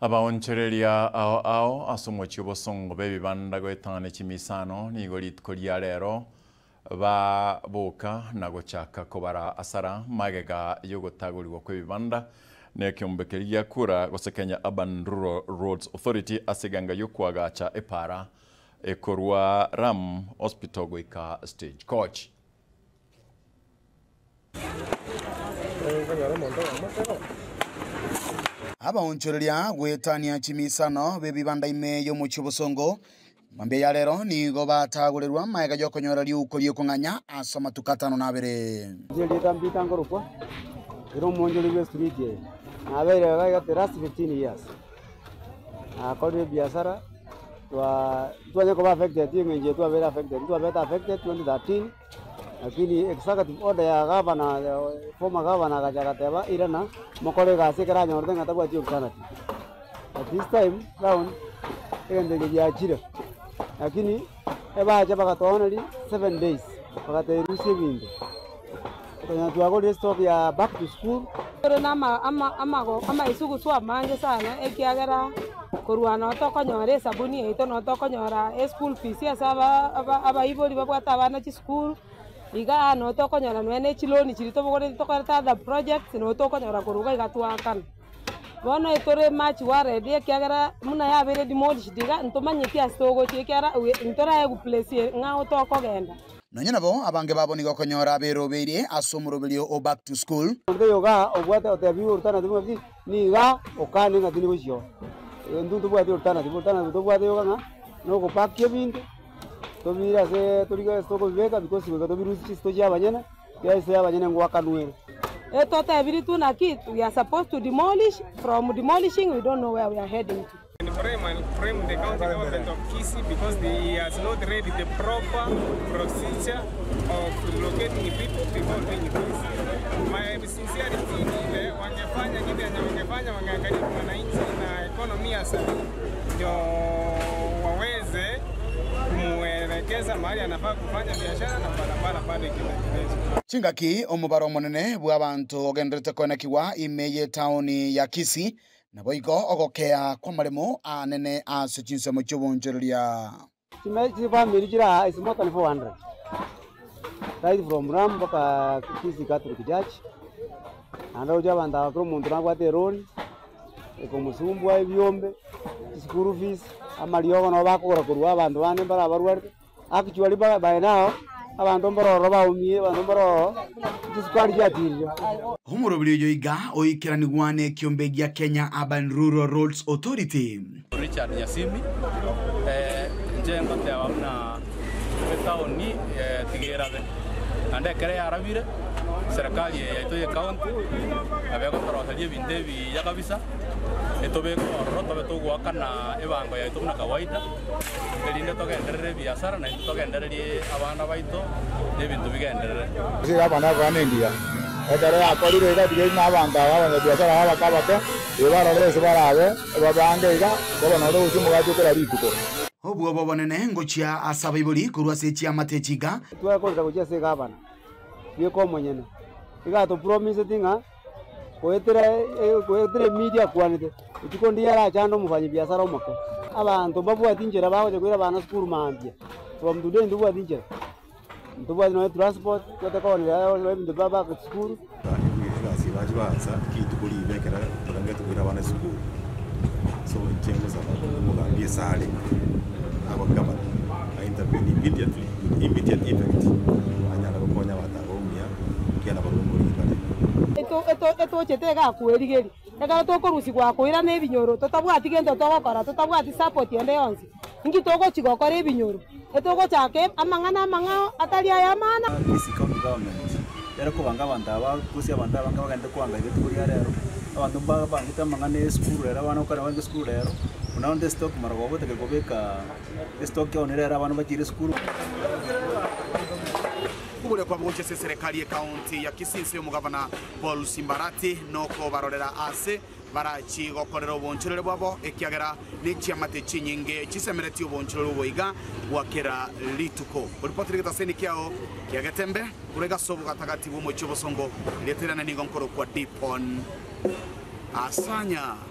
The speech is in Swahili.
Abaonchereria ao asomwechi bosongo bebibanda gwetane chimisano nigo litkoria rero ba boka na gochaka kobara asara magega yogotagurirwa kwebibanda nekyombekeria kura gosekenya Urban Rural Roads Authority asiganga yokwagacha epara ekorwa Ram Hospital goika stage coach. Abaonchereria gwetania chimisano bebibanda ime yo muchibosongo mambe ya lero nigo batagurirwa maega jokonyora liukolie kunganya asoma tukatano na bere jeli tambita ngorokwa iro monjoli we street ye abere ga the last 15 years akode biashara twa ko affected nje twa very affected twa better affected 2013 lakini executive order ya governor former governor Kajakateba irana mokole gasekera nyorte ngatabwa chi alternative at this time round ende ya chira lakini eba acha bakatona 7 days bakaterusie window tuna tuagole stop ya back to school ama isugu swa manje sana ekiagera korwana tokonyore sabuni ito no tokonyora school fees ya saba aba iboli babwata abana chi school iga no tokonyora nwene chiloni chirito bogore tokoreta the project no tokonyora koruga igatwakana bono etore match warede kiagera muna ya bere demolish diga ntomanyeti astogo chiekara ntora ya guplace ngao tokogenda nonye nabo abange baboni gokonyora bero berie asomurobelio o back to school nde yoga obwata otebi urtana dimu ni ga okane ngatini bosho ndu tubwate urtana tubwate yoga nga no go pakke bintu to mira se toriga stoko vega because we got to be chisto ya banyana ya se ya banyana ngwaka nuere eto ta ability na kit we are supposed to demolish. From demolishing we don't know where we are heading to. Frame the county government of Kisii because they has not ready the proper procedure of locating people before doing this. My sincerity ile wangefanya kile wangefanya wangeangalia wananchi na economy hasa ndio waweze muelekeza mahali anafaa kufanya biashara na barabara pale kile. Chingaki omubaro monene bw'abantu ogendrete konekiwa imeye taoni ya Kisii na boigo ogokea kwa maremo anene asechinse mu chobonjereria chimechi family jira is more than 400 right from Ram mpaka Kisii Catholic Church ando jabanda ko muntu nagwate roni eko musumbwa ebyombe school fees amaliogo no bakora kurwa abantu bane bara barwarte actually by now abantu mbororo baumie abantu mbororo diskwali jatilio humurobelio iga oikeranigwane kiombegia Kenya Urban Rural Roads Authority Richard Nyasimi njengo teawamna taoni tigerabe ande kere arabire serikali yetu ya county abego torosalie bindebi ya kabisa etobeko roto beto gwakana ebango ya itumna kawaida elinde togenderere biashara na togenderere abana baito nebintu bigenderere si abana banendia edare akorire ida dige na abanga abanya biashara abakabate ebara rese barabe babange ida bono ro usimu gajukira rituko obwo bobonene ngochia asabibuli kurwa sechi amatechiga twakonza kuchia se gavana yeko mwenyene iga to promise tinga koetere media kwanite utikondi yara chando mufanye biashara omako abantu babwati njera baje kwira bana school mambia from today ndubwa tinjera ndubwa no transport kwete ko ni ndo baba ku school si baje baza kitukuri bekera turangetu kwira bana school so njengo za mugambie sale abo kama intervene immediate effect anyala kuponya batagomia kiana barumuri kale eto chetega kuerigeri eka tokorusi kwa kuira ne binyoro totabwati gento togokora totabwati support yende yonse ingi togo chigokora ebinyoro etoko chake amangao atali aya mana Kisii county government yara ko banga bandaba kusia bandaba banga bagende kwanga ibetu kuri rero abantu bangita mangane school rero bana ukara banga school rero unaonde stock maragobo tekegobeka stock yonera abantu bakire school kubule kwa mgonchese serikali ya kaunti ya Kisii umugavana Paul Simbarati noko barorera ase barachi gokorera oboncherere bwabo ekiagera n'ikiamate chinyinge chisemereti oboncherere boiga wakera lituko report rigeta seni kiao kiagetembe urega sobu gatagati bwo mu cyobosongo leterana ningo nkoro kwa Dipon Asanya.